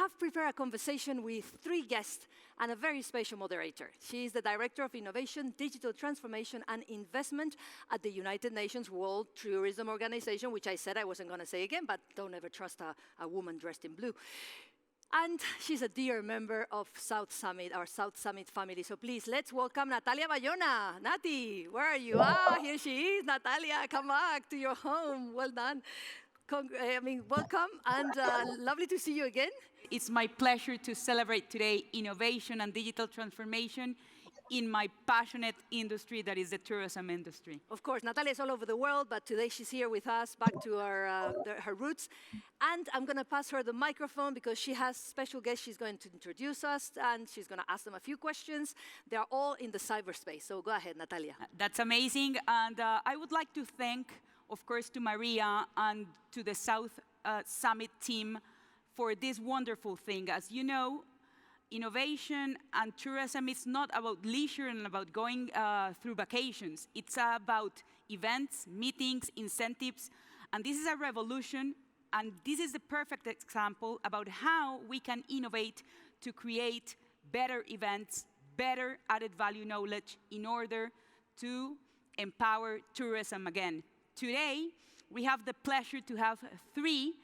have prepared a conversation with 3 guests and a very special moderator. She is the Director of Innovation, Digital Transformation and Investment at the United Nations World Tourism Organization, which I said I wasn't going to say again, but don't ever trust a woman dressed in blue. And she's a dear member of South Summit, our South Summit family. So please, let's welcome Natalia Bayona. Nati, where are you? Here she is, Natalia. Come back to your home. Well done. Welcome, and lovely to see you again. It's my pleasure to celebrate today innovation and digital transformation in my passionate industry, that is the tourism industry. Of course, Natalia is all over the world, but today she's here with us, back to her roots. And I'm going to pass her the microphone because she has special guests she's going to introduce us, and she's going to ask them a few questions. They are all in the cyberspace, so go ahead, Natalia. That's amazing, and I would like to thank, of course, to Maria and to the South Summit team for this wonderful thing. As you know, innovation and tourism is not about leisure and about going through vacations. It's about events, meetings, incentives, and this is a revolution, and this is the perfect example about how we can innovate to create better events, better added value knowledge in order to empower tourism again. Today, we have the pleasure to have 3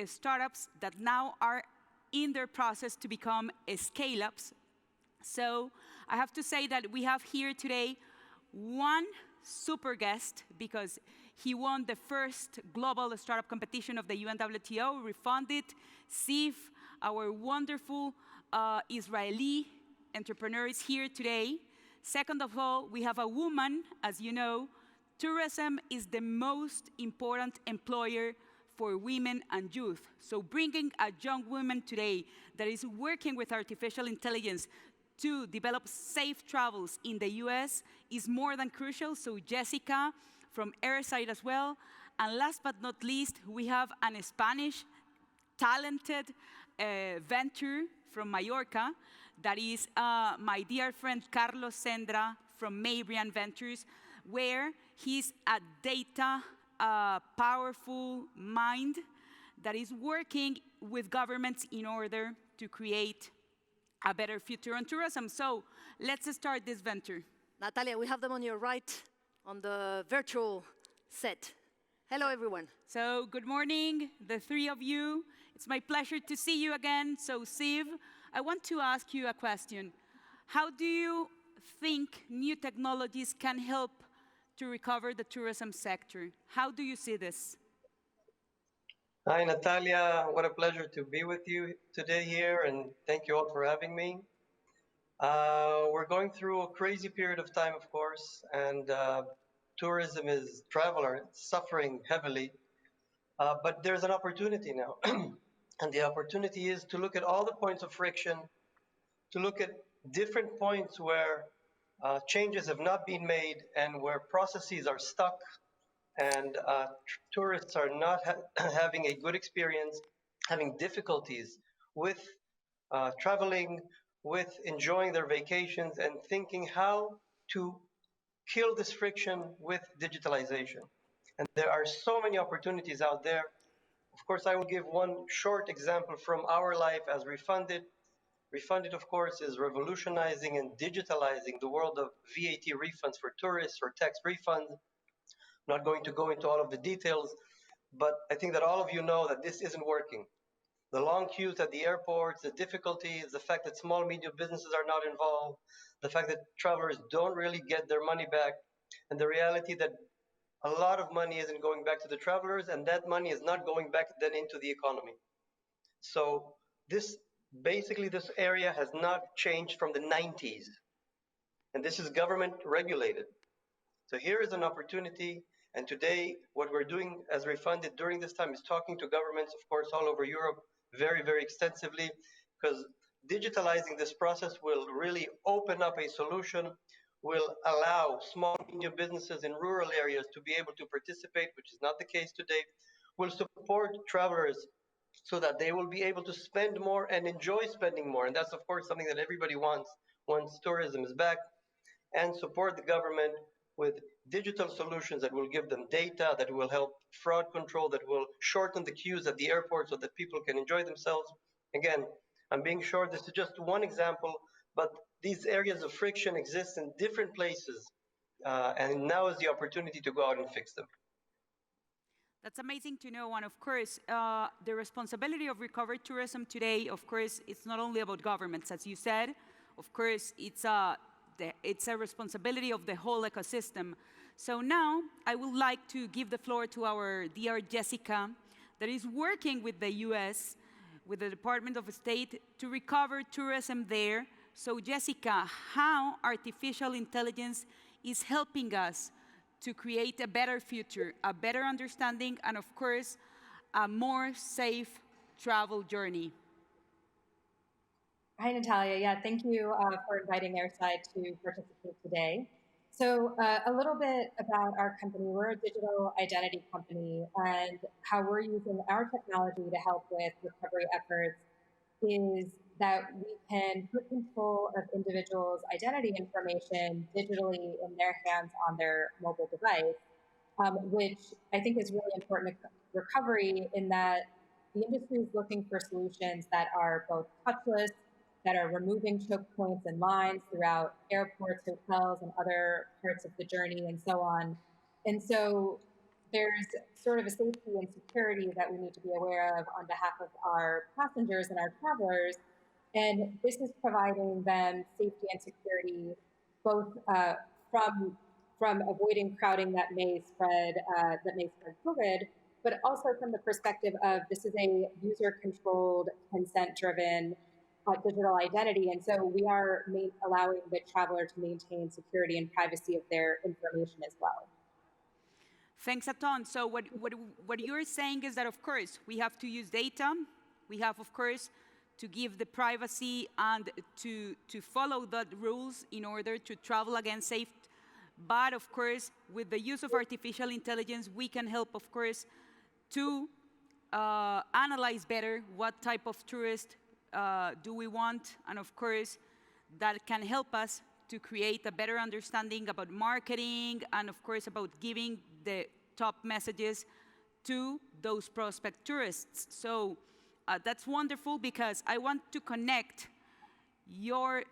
startups that now are in their process to become scale-ups. So I have to say that we have here today one super guest because he won the first global startup competition of the UNWTO, Refundit, Ziv, our wonderful Israeli entrepreneur is here today. Second of all, we have a woman, as you know. Tourism is the most important employer for women and youth. So bringing a young woman today that is working with artificial intelligence to develop safe travels in the US is more than crucial. So Jessica from Airside as well. And last but not least, we have a Spanish talented venture from Mallorca that is my dear friend Carlos Cendra from Mabrian Ventures, where he's a data powerful mind that is working with governments in order to create a better future on tourism. So let's start this venture. Natalia, we have them on your right on the virtual set. Hello, everyone. So good morning, the 3 of you. It's my pleasure to see you again. So Ziv, I want to ask you a question. How do you think new technologies can help to recover the tourism sector? How do you see this? Hi, Natalia. What a pleasure to be with you today here, and thank you all for having me. We're going through a crazy period of time, of course, and tourism is suffering heavily, but there's an opportunity now. And the opportunity is to look at all the points of friction, to look at different points where changes have not been made and where processes are stuck and tourists are not having a good experience, having difficulties with traveling, with enjoying their vacations, and thinking how to kill this friction with digitalization. And there are so many opportunities out there. Of course, I will give one short example from our life as Refundit. Refundit, of course, is revolutionizing and digitalizing the world of VAT refunds for tourists or tax refunds. I'm not going to go into all of the details, but I think that all of you know that this isn't working. The long queues at the airports, the difficulties, the fact that small, medium businesses are not involved, the fact that travelers don't really get their money back, and the reality that a lot of money isn't going back to the travelers, and that money is not going back then into the economy. So this area has not changed from the 90s, and this is government regulated. So here is an opportunity, and today what we're doing as Refundit during this time is talking to governments, of course, all over Europe very, very extensively, because digitalizing this process will really open up a solution, will allow small and medium businesses in rural areas to be able to participate, which is not the case today, will support travelers so that they will be able to spend more and enjoy spending more. And that's, of course, something that everybody wants once tourism is back, and support the government with digital solutions that will give them data, that will help fraud control, that will shorten the queues at the airport so that people can enjoy themselves. Again, I'm being short. This is just one example, but these areas of friction exist in different places, and now is the opportunity to go out and fix them. That's amazing to know. And of course, the responsibility of recovered tourism today, of course, it's not only about governments, as you said. Of course, it's a responsibility of the whole ecosystem. So now I would like to give the floor to our dear Jessica, that is working with the US, with the Department of State, to recover tourism there. So Jessica, how artificial intelligence is helping us to create a better future, a better understanding, and of course, a more safe travel journey. Hi, Natalia. Yeah, thank you for inviting Airside to participate today. So a little bit about our company. We're a digital identity company, and how we're using our technology to help with recovery efforts is that we can put control of individuals' identity information digitally in their hands on their mobile device, which I think is really important to recovery, in that the industry is looking for solutions that are both touchless, that are removing choke points and lines throughout airports, hotels, and other parts of the journey, and so on. And so there's sort of a safety and security that we need to be aware of on behalf of our passengers and our travelers. And this is providing them safety and security, both from avoiding crowding that may spread COVID, but also from the perspective of this is a user-controlled, consent-driven digital identity, and so we are allowing the traveler to maintain security and privacy of their information as well. Thanks a ton. So what you're saying is that, of course, we have to use data. We have, of course, to give the privacy and to follow the rules in order to travel again safe. But, of course, with the use of artificial intelligence, we can help, of course, to analyze better what type of tourist do we want, and of course, that can help us to create a better understanding about marketing and of course about giving the top messages to those prospect tourists. So that's wonderful, because I want to connect your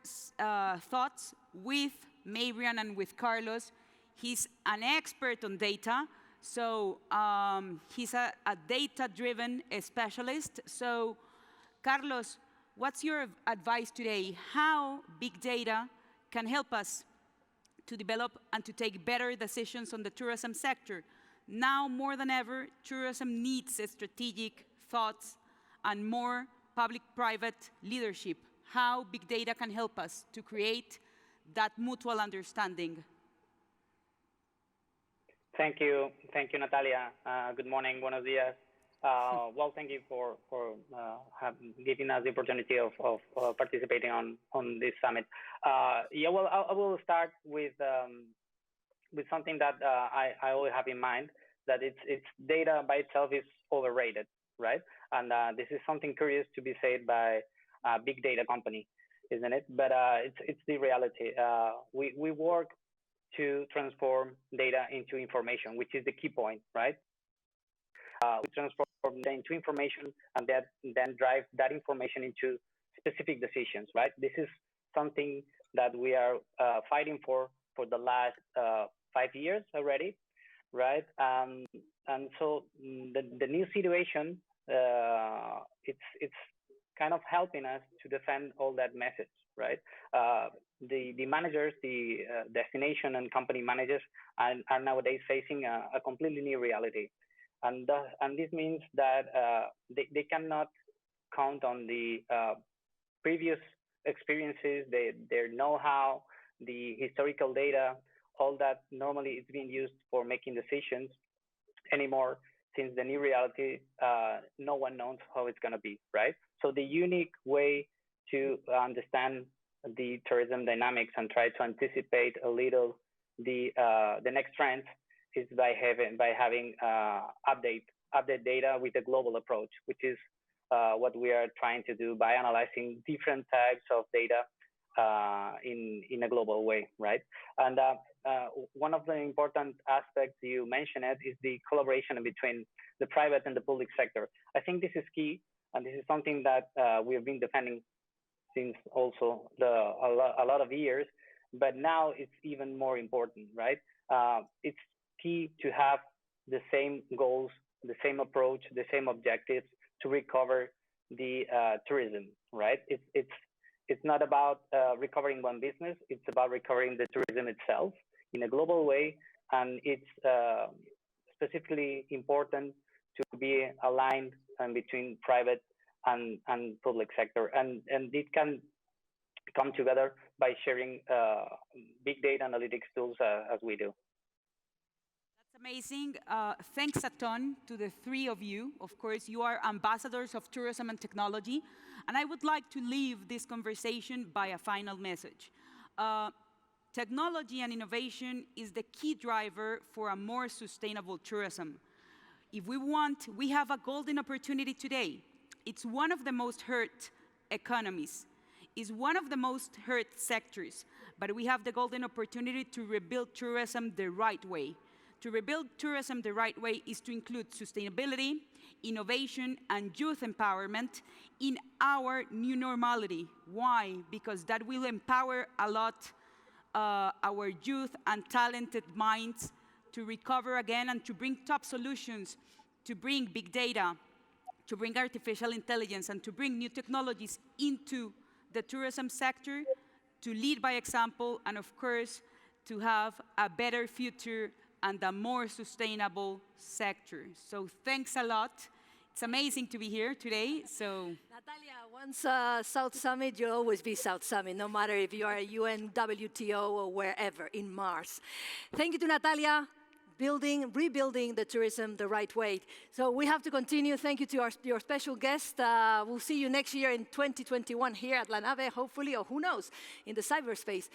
thoughts with Mabrian and with Carlos. He's an expert on data, so he's a data-driven specialist. So Carlos, what's your advice today? How big data can help us to develop and to take better decisions on the tourism sector? Now more than ever, tourism needs strategic thoughts and more public-private leadership. How big data can help us to create that mutual understanding? Thank you, Natalia. Good morning, buenos días. Well, thank you for giving us the opportunity of participating on this summit. Yeah, well, I will start with something that I always have in mind, that it's data by itself is overrated, right? And this is something curious to be said by a big data company, isn't it? But it's the reality. We work to transform data into information, which is the key point, right? We transform data into information and then drive that information into specific decisions, right? This is something that we are fighting for the last 5 years already, right? And so the new situation, it's kind of helping us to defend all that message, right? The managers, the destination and company managers are nowadays facing a completely new reality. And this means that they cannot count on the previous experiences, their know-how, the historical data, all that normally is being used for making decisions anymore, since the new reality, no one knows how it's going to be, right? So the unique way to understand the tourism dynamics and try to anticipate a little the next trends is by having update data with a global approach, which is what we are trying to do by analyzing different types of data in a global way, right? And one of the important aspects you mentioned is the collaboration between the private and the public sector. I think this is key, and this is something that we have been defending since also a lot of years, but now it's even more important, right? It's key to have the same goals, the same approach, the same objectives to recover the tourism, right? It's not about recovering one business, it's about recovering the tourism itself in a global way, and it's specifically important to be aligned between private and public sector, and it can come together by sharing big data analytics tools as we do. That's amazing. Thanks a ton to the three of you. Of course, you are ambassadors of tourism and technology, and I would like to leave this conversation by a final message. Technology and innovation is the key driver for a more sustainable tourism. If we have a golden opportunity today. It's one of the most hurt economies, is one of the most hurt sectors, but we have the golden opportunity to rebuild tourism the right way. To rebuild tourism the right way is to include sustainability, innovation, and youth empowerment in our new normality. Why? Because that will empower a lot our youth and talented minds to recover again and to bring top solutions, to bring big data, to bring artificial intelligence, and to bring new technologies into the tourism sector, to lead by example, and of course, to have a better future and a more sustainable sector. So thanks a lot. It's amazing to be here today. So Natalia, once South Summit, you'll always be South Summit, no matter if you are a UN, WTO, or wherever in Mars. Thank you to Natalia. Rebuilding the tourism the right way. So we have to continue. Thank you to your special guest. We'll see you next year in 2021 here at La Nave, hopefully, or who knows, in the cyberspace.